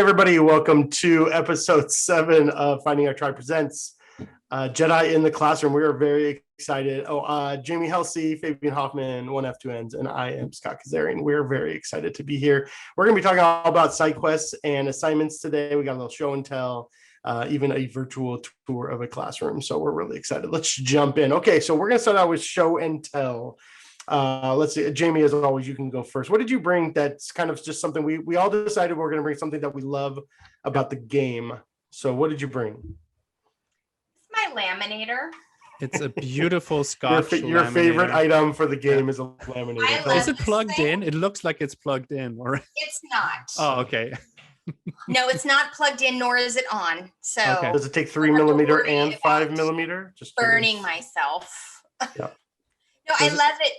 everybody. Welcome to episode 7 of Finding Our Tribe Presents Jedi in the Classroom. We are very excited. Jamie Halsey, Fabian Hofmann, 1F2Ns, and I am Scott Kazarian. We're very excited to be here. We're going to be talking all about side quests and assignments today. We got a little show and tell, even a virtual tour of a classroom. So we're really excited. Let's jump in. Okay, so we're going to start out with show and tell. Let's see, Jamie, as always, you can go first. What did you bring that's kind of just something we all decided we're going to bring something that we love about the game? So what did you bring? My laminator. It's a beautiful Scotch your favorite item for the game is a laminator. Is it plugged in? It looks like it's plugged in. Or... It's not. Oh, okay. No, it's not plugged in, nor is it on. So okay. Does it take 3mm and 5mm? Just burning myself. Yeah. No, I love it.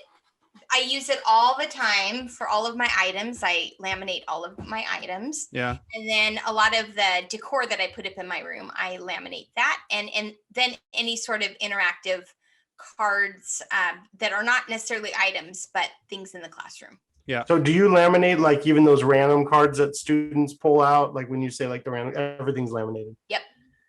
I use it all the time for all of my items. I laminate all of my items. Yeah. And then a lot of the decor that I put up in my room, I laminate that. And then any sort of interactive cards that are not necessarily items, but things in the classroom. Yeah. So do you laminate like even those random cards that students pull out? Like when you say like the random, everything's laminated. Yep.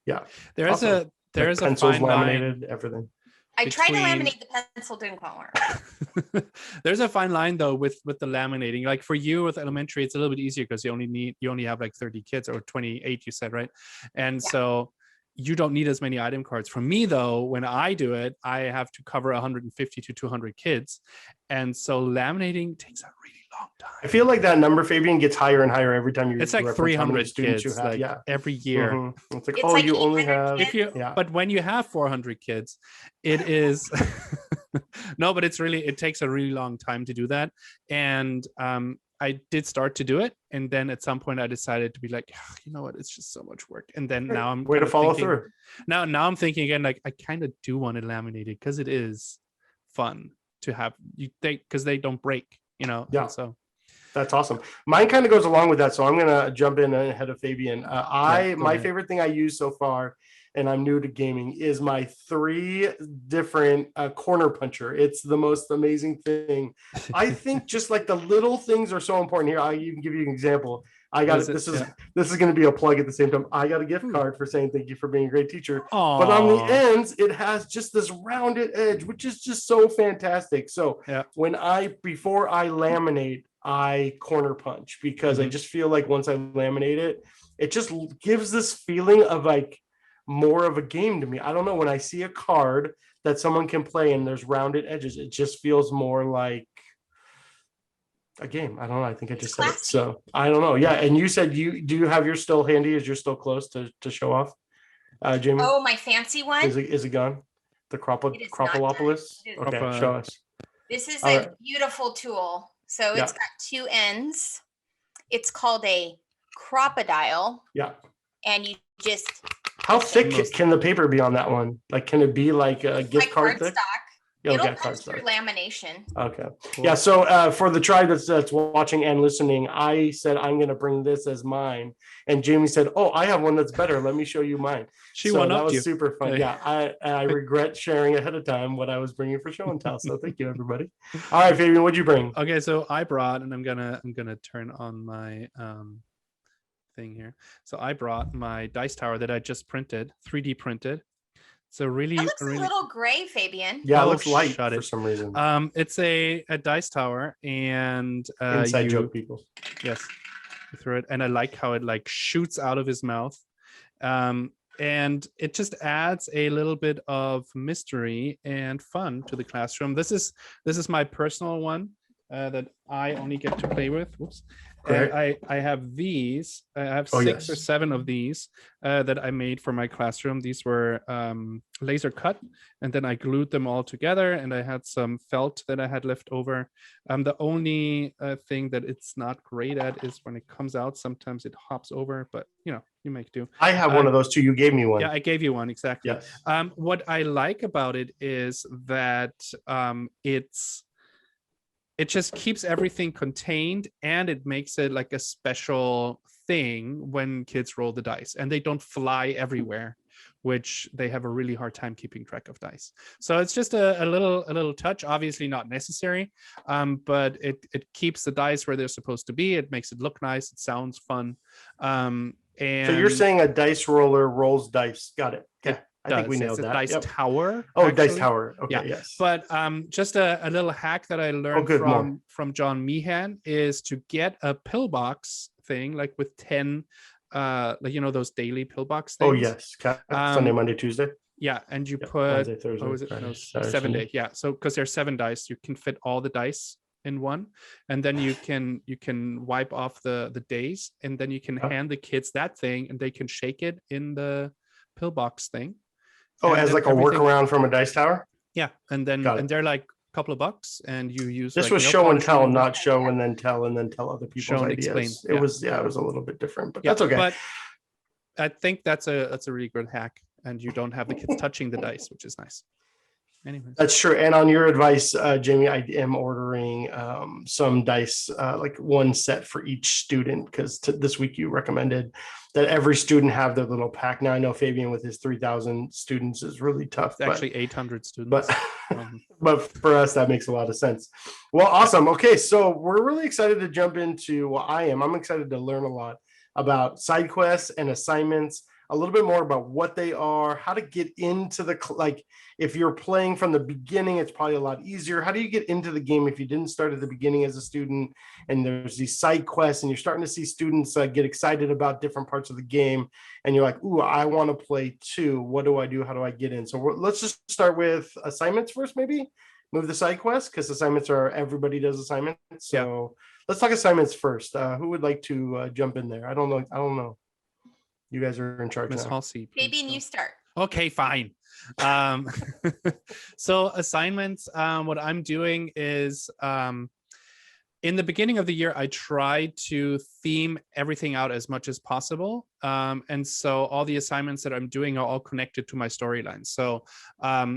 Yeah. There's a pencils fine laminated, line. everything. I tried to laminate the pencil, didn't quite work. There's a fine line though with the laminating. Like for you with elementary, it's a little bit easier because you only have like 30 kids or 28, you said, right? And so you don't need as many item cards. For me though, when I do it, I have to cover 150 to 200 kids. And so laminating takes a really long time. I feel like that number, Fabian, gets higher and higher every time you. It's like 300 kids, like every year. Mm-hmm. It's like you only have. But when you have 400 kids, it is no, but it takes a really long time to do that. And I did start to do it, and then at some point I decided to be like, you know what, it's just so much work. And then now I'm way to follow through. Now I'm thinking again, like I kind of do want it laminated because it is fun to have. Because they don't break, you know. Yeah. So that's awesome. Mine kind of goes along with that, so I'm gonna jump in ahead of Fabian. My favorite thing I use so far, and I'm new to gaming, is my 3 different corner puncher. It's the most amazing thing. I think just like the little things are so important here. I even give you an example. I got it. This is going to be a plug at the same time. I got a gift card for saying thank you for being a great teacher. Aww. But on the ends, it has just this rounded edge, which is just so fantastic. So before I laminate, I corner punch because I just feel like once I laminate it, it just gives this feeling of like more of a game to me. I don't know, when I see a card that someone can play and there's rounded edges, it just feels more like a game. I don't know. I think I just said it. So I don't know. Yeah. And you said do you have yours still handy? Is yours still close to show off? Jamie? Oh, my fancy one? Is it gone? The Cropolopolis? Okay, show us. This is a beautiful tool. So it's got 2 ends. It's called a crocodile. Yeah. And you just... How thick can the paper be on that one? Like, can it be like a gift card thick? It'll punch through lamination. Okay. Cool. Yeah. So for the tribe that's watching and listening, I said I'm going to bring this as mine, and Jamie said, "Oh, I have one that's better. Let me show you mine." That was super fun. Yeah. I regret sharing ahead of time what I was bringing for show and tell. So thank you, everybody. All right, Fabian, what'd you bring? Okay, so I brought, and I'm gonna turn on my thing here. So I brought my dice tower that I just printed, 3D printed. So really, it looks a little gray, Fabian. Yeah, it looks light for some reason. It's a dice tower, and inside joke, people. Yes, you throw it, and I like how it like shoots out of his mouth, and it just adds a little bit of mystery and fun to the classroom. This is my personal one that I only get to play with. Whoops. I have these. I have 6 or 7 of these that I made for my classroom. These were laser cut, and then I glued them all together, and I had some felt that I had left over. The only thing that it's not great at is when it comes out, sometimes it hops over, but you make do. I have one of those too. You gave me one. Yeah, I gave you one, exactly. Yes. What I like about it is that it just keeps everything contained, and it makes it like a special thing when kids roll the dice, and they don't fly everywhere. which they have a really hard time keeping track of dice. So it's just a little touch, obviously not necessary, but it keeps the dice where they're supposed to be. It makes it look nice. It sounds fun. And So you're saying a dice roller rolls dice. Got it. Okay. I think we nailed it's a that. dice Yep. tower. Oh, dice actually. tower. Okay, Yeah. yes. But just a little hack that I learned good, more. from John Meehan is to get a pillbox thing, like with 10 like those daily pillbox things. Oh yes. Sunday, Monday, Tuesday. Yeah, and you Yep. put Wednesday, Thursday, was it Friday, no, Saturday, 7 Sunday. day. Yeah, so because there's 7 dice, you can fit all the dice in one, and then you can wipe off the days, and then you can hand the kids that thing, and they can shake it in the pillbox thing. Oh, And as then like a workaround from a dice tower. Yeah, and then Got it. and they're like a couple of bucks, and you use This like was nail show and polish tell, remover. not show and then tell other people's Show and ideas. explain, It yeah. was it was a little bit different, but Yeah, that's okay. But I think that's a really good hack, and you don't have the kids touching the dice, which is nice. Anyways. That's true. And on your advice, Jamie, I am ordering some dice, like one set for each student, because this week you recommended that every student have their little pack. Now I know Fabian with his 3,000 students is really tough. It's actually 800 students. But for us, that makes a lot of sense. Well, awesome. Okay, so we're really excited to jump into, well, I'm excited to learn a lot about side quests and assignments, a little bit more about what they are, how to get into the, like, if you're playing from the beginning, it's probably a lot easier. How do you get into the game if you didn't start at the beginning as a student, and there's these side quests and you're starting to see students get excited about different parts of the game, and you're like, ooh, I want to play too. What do I do? How do I get in? So let's just start with assignments first, maybe move the side quests, because assignments are, everybody does assignments. So let's talk assignments first. Who would like to jump in there? I don't know. You guys are in charge Miss now. Halsey. Fabian, you start. Okay, fine. So assignments, what I'm doing is in the beginning of the year, I try to theme everything out as much as possible. And so all the assignments that I'm doing are all connected to my storyline. So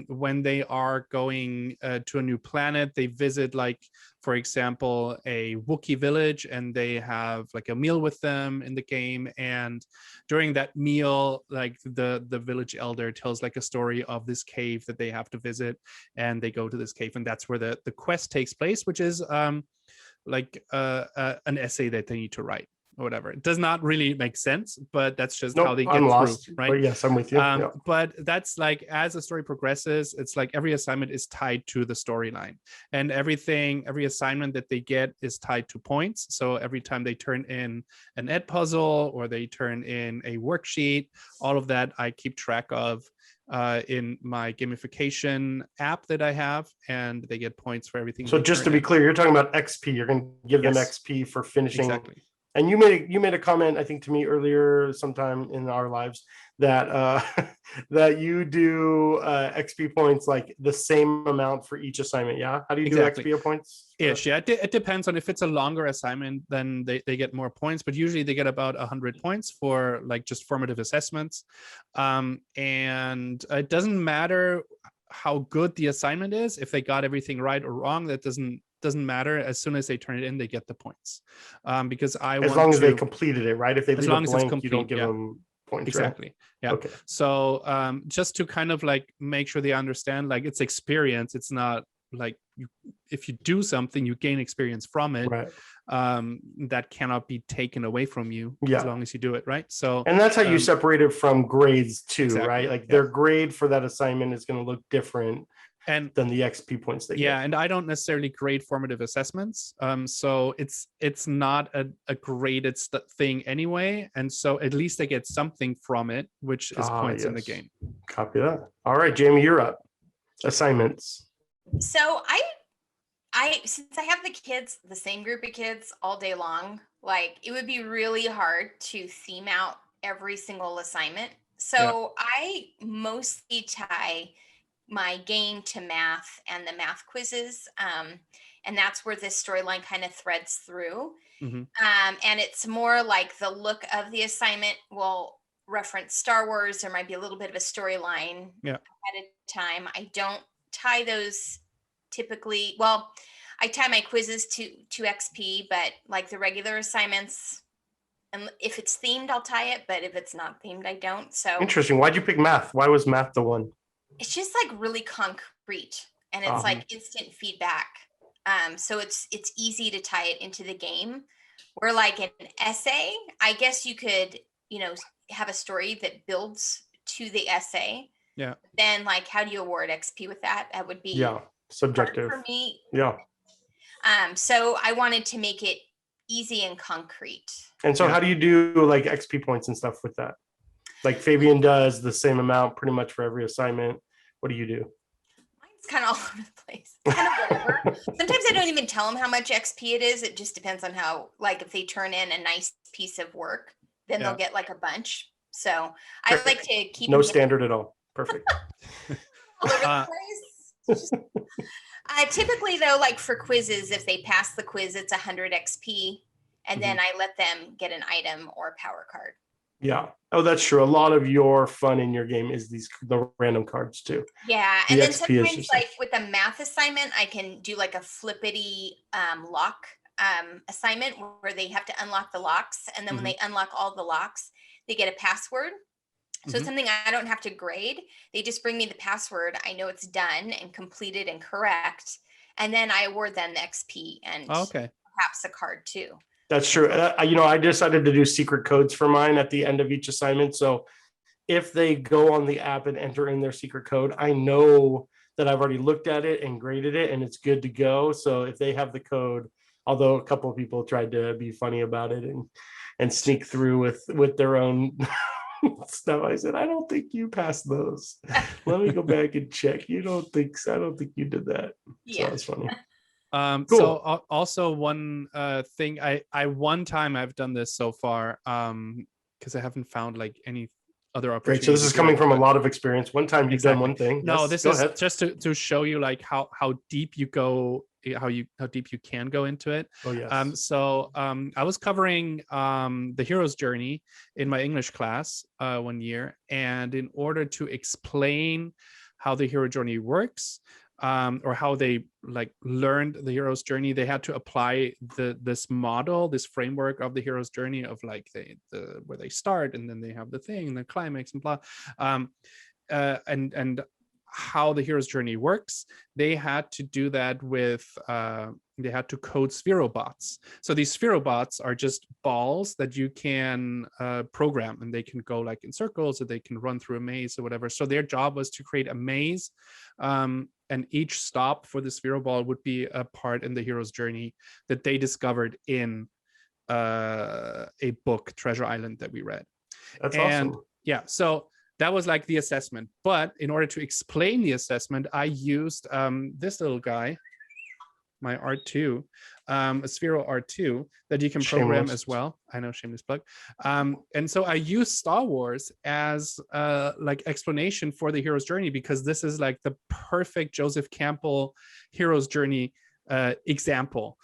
when they are going to a new planet, they visit, like, for example, a Wookiee village, and they have like a meal with them in the game. And during that meal, like the village elder tells like a story of this cave that they have to visit, and they go to this cave, and that's where the quest takes place, which is like an essay that they need to write or whatever. It does not really make sense, but that's just how they get through, right? But yes, I'm with you. Yeah. But that's like, as the story progresses, it's like every assignment is tied to the storyline, and every assignment that they get is tied to points. So every time they turn in an ed puzzle or they turn in a worksheet, all of that I keep track of in my gamification app that I have, and they get points for everything. So just to be clear, you're talking about XP. You're going to give them XP for finishing. Exactly. And you made a comment, I think, to me earlier sometime in our lives, that that you do XP points like the same amount for each assignment. Yeah. How do you do XP points? Ish, yeah. It depends on, if it's a longer assignment, then they get more points, but usually they get about 100 points for like just formative assessments. And it doesn't matter how good the assignment is. If they got everything right or wrong, that doesn't matter. As soon as they turn it in, they get the points. Because as long as they completed it, right? If they leave it blank, you don't give them points. Exactly. Right? Yeah. Okay. So just to kind of like make sure they understand, like, it's experience. It's not like if you do something, you gain experience from it. Right. That cannot be taken away from you as long as you do it, right? So, and that's how you separate it from grades too, right? Like their grade for that assignment is going to look different than the XP points they get. And I don't necessarily grade formative assessments. So it's not a graded thing anyway. And so at least they get something from it, which is points in the game. Copy that. All right, Jamie, you're up. Assignments. So I since I have the same group of kids all day long, like, it would be really hard to theme out every single assignment. So I mostly tie my game to math and the math quizzes. And that's where this storyline kind of threads through. Mm-hmm. And it's more like the look of the assignment will reference Star Wars. There might be a little bit of a storyline at a time. I don't tie those typically. I tie my quizzes to XP, but like the regular assignments, And if it's themed, I'll tie it, but if it's not themed, I don't. So Interesting. Why'd you pick math? Why was math the one? it's just like really concrete and it's like instant feedback. So it's easy to tie it into the game. Where like an essay, I guess you could, have a story that builds to the essay. Yeah. Then like how do you award XP with that? That would be subjective hard for me. Yeah. So I wanted to make it easy and concrete. And so how do you do like XP points and stuff with that? Like Fabian does the same amount pretty much for every assignment. What do you do? Mine's kind of all over the place. Kind of whatever. Sometimes I don't even tell them how much XP it is. It just depends on how, like if they turn in a nice piece of work, then they'll get like a bunch. So I like to keep no standard at all. Perfect. All over the place. Typically though, like for quizzes, if they pass the quiz, it's 100 XP. And then I let them get an item or power card. Yeah. Oh, that's true. A lot of your fun in your game is the random cards too. Yeah. And then sometimes like with a math assignment, I can do like a flippity lock assignment where they have to unlock the locks. And then when they unlock all the locks, they get a password. So it's something I don't have to grade. They just bring me the password. I know it's done and completed and correct. And then I award them the XP and perhaps a card too. That's true. I decided to do secret codes for mine at the end of each assignment. So if they go on the app and enter in their secret code, I know that I've already looked at it and graded it and it's good to go. So if they have the code, although a couple of people tried to be funny about it and sneak through with their own stuff, I said, I don't think you passed those. Let me go back and check. I don't think you did that. Yeah. So that's funny. Cool. So also one thing one time I've done this so far because I haven't found like any other opportunity. Great. So this is coming from a lot of experience. One time you've done one thing. No, yes, this is ahead. Just to show you like how deep you go, how deep you can go into it. Oh yes. So I was covering the hero's journey in my English class one year, and in order to explain how the hero journey works, or how they like learned the hero's journey, they had to apply this framework of the hero's journey of like where they start and then they have the thing, the climax and blah, and how the hero's journey works. They had to do that with they had to code spherobots. So these spherobots are just balls that you can program, and they can go like in circles, or they can run through a maze or whatever. So their job was to create a maze, and each stop for the spheroball would be a part in the hero's journey that they discovered in a book, Treasure Island, that we read. That's awesome. Yeah, so that was like the assessment. But in order to explain the assessment, I used this little guy, my R2, a Sphero R2 that you can program as well. I know, shameless plug. And so I used Star Wars as like explanation for the hero's journey, because this is like the perfect Joseph Campbell hero's journey example,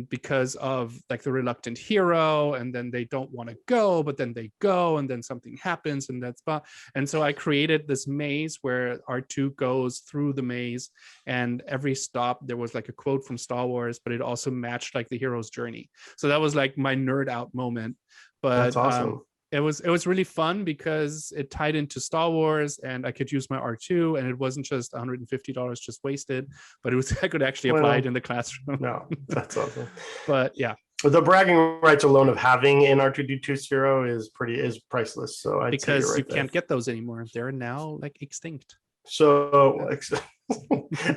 because of like the reluctant hero, and then they don't want to go, but then they go, and then something happens, and that's and so I created this maze where R2 goes through the maze, and every stop there was like a quote from Star Wars, but it also matched like the hero's journey. So that was like my nerd out moment. But that's awesome. It was really fun because it tied into Star Wars, and I could use my R2, and it wasn't just $150 just wasted, but it was I could actually apply it in the classroom. No, that's awesome. But yeah, the bragging rights alone of having an R2D2 Sphero is priceless. So I'd because say you can't get those anymore; they're now like extinct. So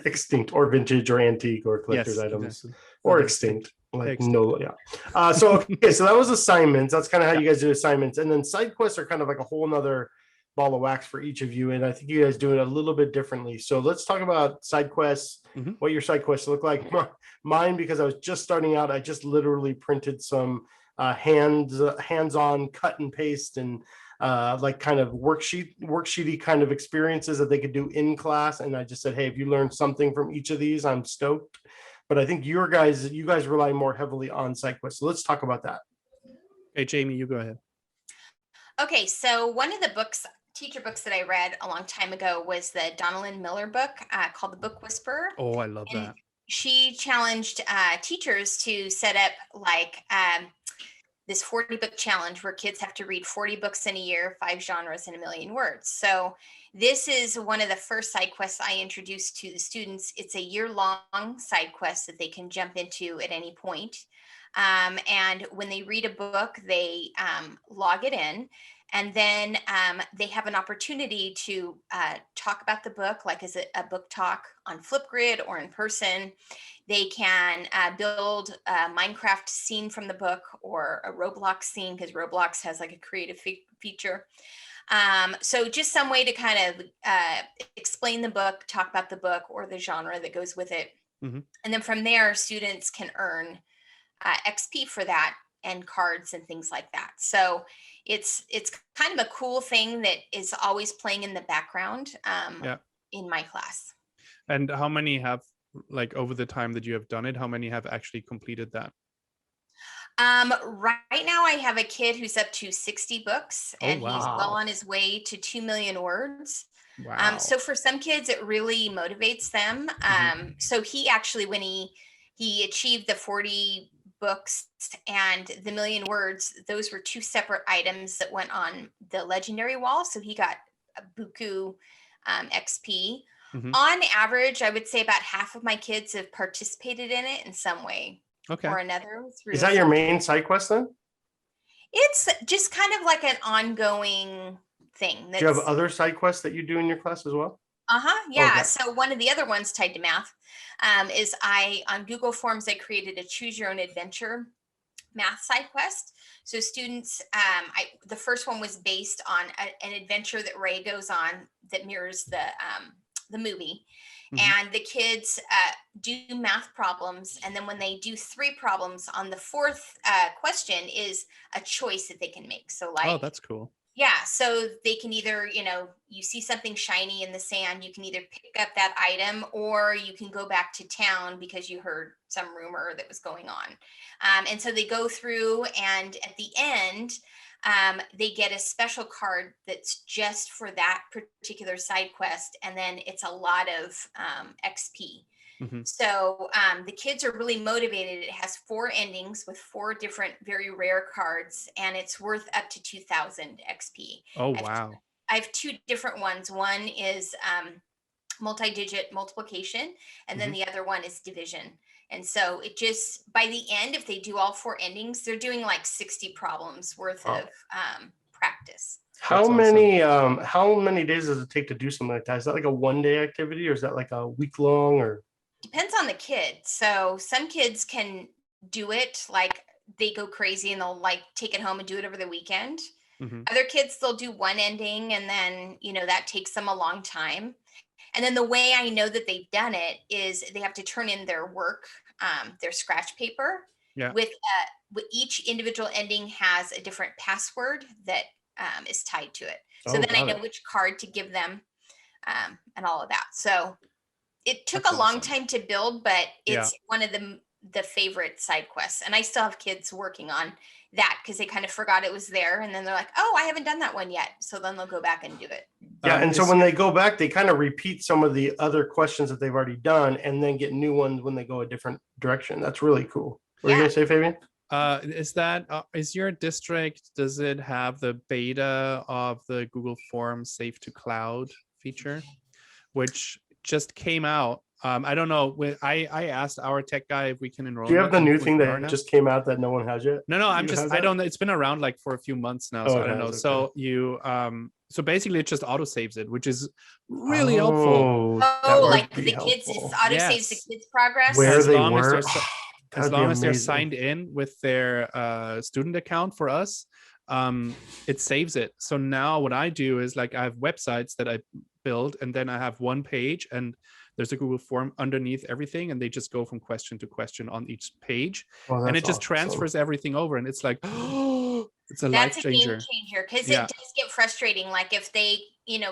extinct, or vintage, or antique, or collector's items, exactly. Or extinct. Like no, yeah. So okay, so that was assignments. That's kind of how you guys do assignments, and then side quests are kind of like a whole nother ball of wax for each of you. And I think you guys do it a little bit differently. So let's talk about side quests. What your side quests look like. Mine, because I was just starting out, I just literally printed some hands-on cut and paste and like kind of worksheety kind of experiences that they could do in class. And I just said, hey, if you learn something from each of these, I'm stoked. But I think you guys rely more heavily on side quests. So let's talk about that. Hey, Jamie, you go ahead. Okay, so one of the teacher books that I read a long time ago was the Donalyn Miller book called The Book Whisperer. Oh, I love that. She challenged teachers to set up like this 40 book challenge where kids have to read 40 books in a year, 5 genres, and 1,000,000 words. So this is one of the first side quests I introduced to the students. It's a year-long side quest that they can jump into at any point. And when they read a book, they log it in. And then they have an opportunity to talk about the book, like as a book talk on Flipgrid or in person. They can build a Minecraft scene from the book or a Roblox scene, because Roblox has like a creative feature. So just some way to kind of explain the book, talk about the book or the genre that goes with it. Mm-hmm. And then from there, students can earn XP for that and cards and things like that. So it's kind of a cool thing that is always playing in the background in my class. And how many have, like, over the time that you have done it, how many have actually completed that? Right now I have a kid who's up to 60 books and he's well on his way to 2,000,000 words. Wow. So for some kids, it really motivates them. So he actually, when he achieved the 40 books and the 1,000,000 words, those were 2 separate items that went on the legendary wall. So he got a buku XP. On average, I would say about half of my kids have participated in it in some way or another. Is that your main side quest then? It's just kind of like an ongoing thing. Do you have other side quests that you do in your class as well? Yeah. Okay. So one of the other ones tied to math is on Google Forms, I created a choose your own adventure math side quest. So students, the first one was based on an adventure that Ray goes on that mirrors the movie. And the kids do math problems. And then when they do 3 problems on the 4th question is a choice that they can make. So like, oh, that's cool. Yeah. So they can either, you see something shiny in the sand, you can either pick up that item or you can go back to town because you heard some rumor that was going on. And so they go through and at the end, they get a special card that's just for that particular side quest. And then it's a lot of XP. So the kids are really motivated. It has 4 endings with 4 different, very rare cards, and it's worth up to 2,000 XP. Oh, wow. I have 2 different ones. One is multi-digit multiplication, and then the other one is division. And so it just, by the end, if they do all 4 endings, they're doing like 60 problems worth of practice. How many days does it take to do something like that? Is that like a 1-day activity or is that like a week long or? Depends on the kid. So some kids can do it like they go crazy and they'll like take it home and do it over the weekend. Other kids, they'll do 1 ending and then, that takes them a long time. And then the way I know that they've done it is they have to turn in their work, their scratch paper. With each individual ending has a different password that is tied to it. So then I know which card to give them and all of that. So it took a long time to build, but it's one of the favorite side quests. And I still have kids working on that because they kind of forgot it was there. And then they're like, oh, I haven't done that one yet. So then they'll go back and do it. Yeah. And so when they go back, they kind of repeat some of the other questions that they've already done and then get new ones when they go a different direction. That's really cool. What are you going to say, Fabian? Is your district, does it have the beta of the Google Forms Save to Cloud feature, which just came out? I don't know. I asked our tech guy if we can enroll. Do you have the new thing that just came out that no one has yet? No, I don't know. It's been around like for a few months now, so I don't know. Okay. So you, so basically it just auto saves it, which is really helpful. Like the kids, it auto saves the kids' progress. Where they were. As long as they're signed in with their student account for us, it saves it. So now what I do is like I have websites that I build and then I have one page and there's a Google form underneath everything and they just go from question to question on each page. And it just transfers everything over and it's like, oh, it's a life changer. That's a game changer because it does get frustrating. Like if they,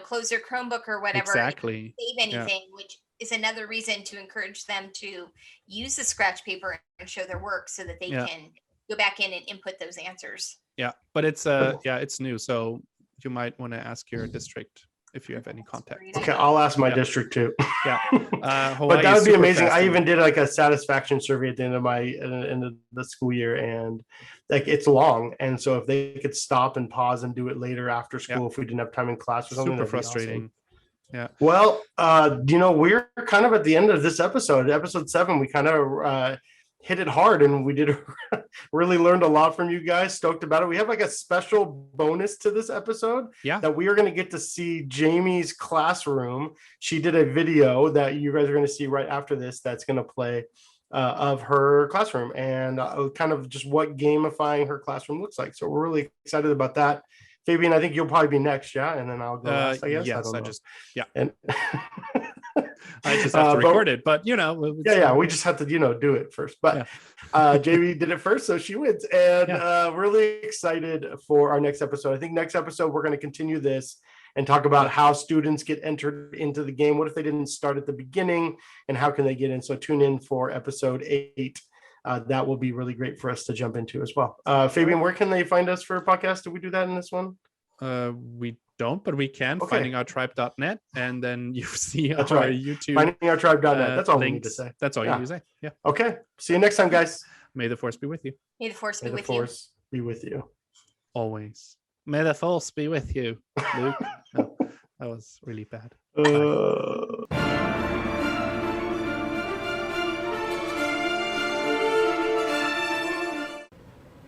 close their Chromebook or whatever, exactly. Save anything, which is another reason to encourage them to use the scratch paper and show their work so that they can go back in and input those answers. Yeah, but it's it's new, so you might want to ask your district if you have any contact. Okay, I'll ask my Yeah. district too. Yeah. But Hawaii that is would be super amazing. fast I and- even did like a satisfaction survey at the end of the school year, and like it's long. And so if they could stop and pause and do it later after school, if we didn't have time in class or something, super that'd be awesome. frustrating. Yeah. Well, we're kind of at the end of this episode, episode 7. We kind of hit it hard, and we did really learned a lot from you guys. Stoked about it. We have like a special bonus to this episode that we are going to get to see Jamie's classroom. She did a video that you guys are going to see right after this that's going to play of her classroom and kind of just what gamifying her classroom looks like. So we're really excited about that. Fabian, I think you'll probably be next, yeah, and then I'll go last, I guess. Yes, I just and I just have to record it, but you know, we just have to do it first. But Jamie did it first, so she wins, and really excited for our next episode. I think next episode we're going to continue this and talk about how students get entered into the game. What if they didn't start at the beginning, and how can they get in? So tune in for episode 8. That will be really great for us to jump into as well. Fabian, where can they find us for a podcast? Did we do that in this one? We don't, but we can. Findingourtribe.net, and then you see That's our right. YouTube. Findingourtribe.net. That's all we need to links. say. That's all you need to say. Yeah. Okay. See you next time, guys. May the force be with you. May the force May be the with force be with you. Always. May the force be with you, Luke. No, that was really bad.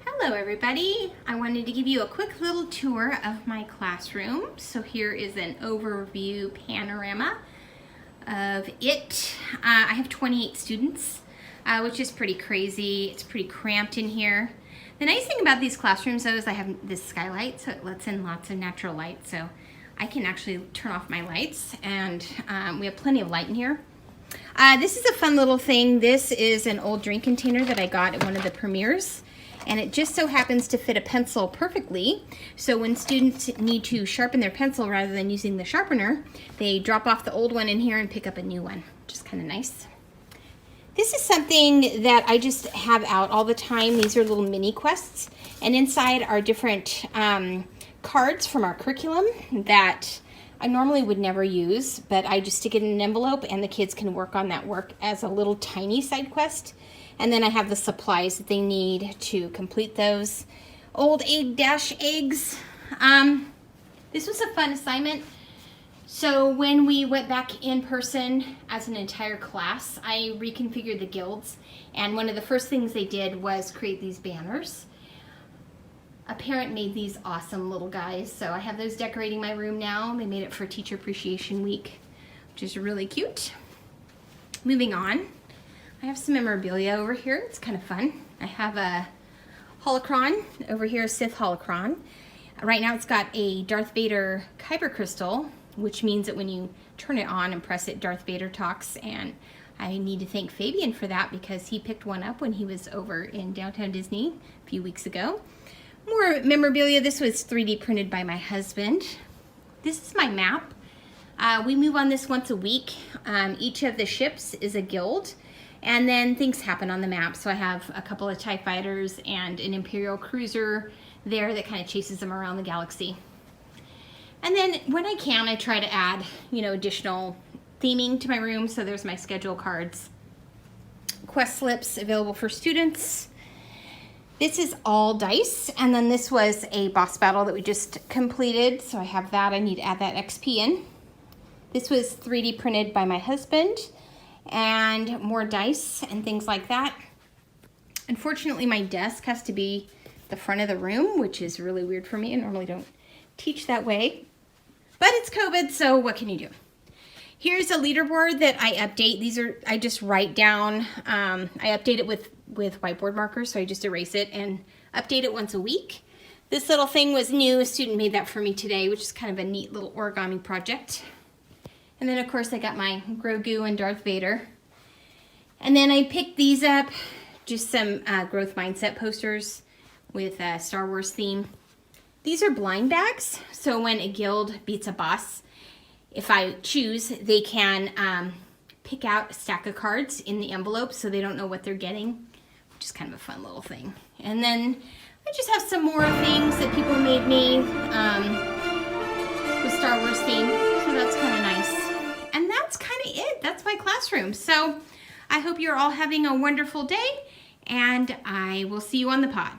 Hello everybody. I wanted to give you a quick little tour of my classroom. So here is an overview panorama of it. I have 28 students, which is pretty crazy. It's pretty cramped in here. The nice thing about these classrooms though is I have this skylight, so it lets in lots of natural light. So I can actually turn off my lights, and we have plenty of light in here. This is a fun little thing. This is an old drink container that I got at one of the premieres. And it just so happens to fit a pencil perfectly. So when students need to sharpen their pencil rather than using the sharpener, they drop off the old one in here and pick up a new one, which is kind of nice. This is something that I just have out all the time. These are little mini quests. And inside are different cards from our curriculum that I normally would never use, but I just stick it in an envelope and the kids can work on that work as a little tiny side quest. And then I have the supplies that they need to complete those. Old eggs. This was a fun assignment. So when we went back in person as an entire class, I reconfigured the guilds. And one of the first things they did was create these banners. A parent made these awesome little guys. So I have those decorating my room now. They made it for Teacher Appreciation Week, which is really cute. Moving on. I have some memorabilia over here. It's kind of fun. I have a holocron over here, a Sith holocron. Right now it's got a Darth Vader kyber crystal, which means that when you turn it on and press it, Darth Vader talks. And I need to thank Fabian for that because he picked one up when he was over in downtown Disney a few weeks ago. More memorabilia. This was 3D printed by my husband. This is my map. We move on this once a week. Each of the ships is a guild. And then things happen on the map. So I have a couple of TIE fighters and an Imperial cruiser there that kind of chases them around the galaxy. And then when I can, I try to add, additional theming to my room. So there's my schedule cards. Quest slips available for students. This is all dice. And then this was a boss battle that we just completed. So I have that. I need to add that XP in. This was 3D printed by my husband. And more dice and things like that. Unfortunately, my desk has to be the front of the room, which is really weird for me. I normally don't teach that way, but it's COVID, so what can you do? Here's a leaderboard that I update. I just write down. I update it with whiteboard markers, so I just erase it and update it once a week. This little thing was new. A student made that for me today, which is kind of a neat little origami project. And then, of course, I got my Grogu and Darth Vader. And then I picked these up, just some growth mindset posters with a Star Wars theme. These are blind bags, so when a guild beats a boss, if I choose, they can pick out a stack of cards in the envelope so they don't know what they're getting, which is kind of a fun little thing. And then I just have some more things that people made me with Star Wars theme. classroom. So I hope you're all having a wonderful day, and I will see you on the pod.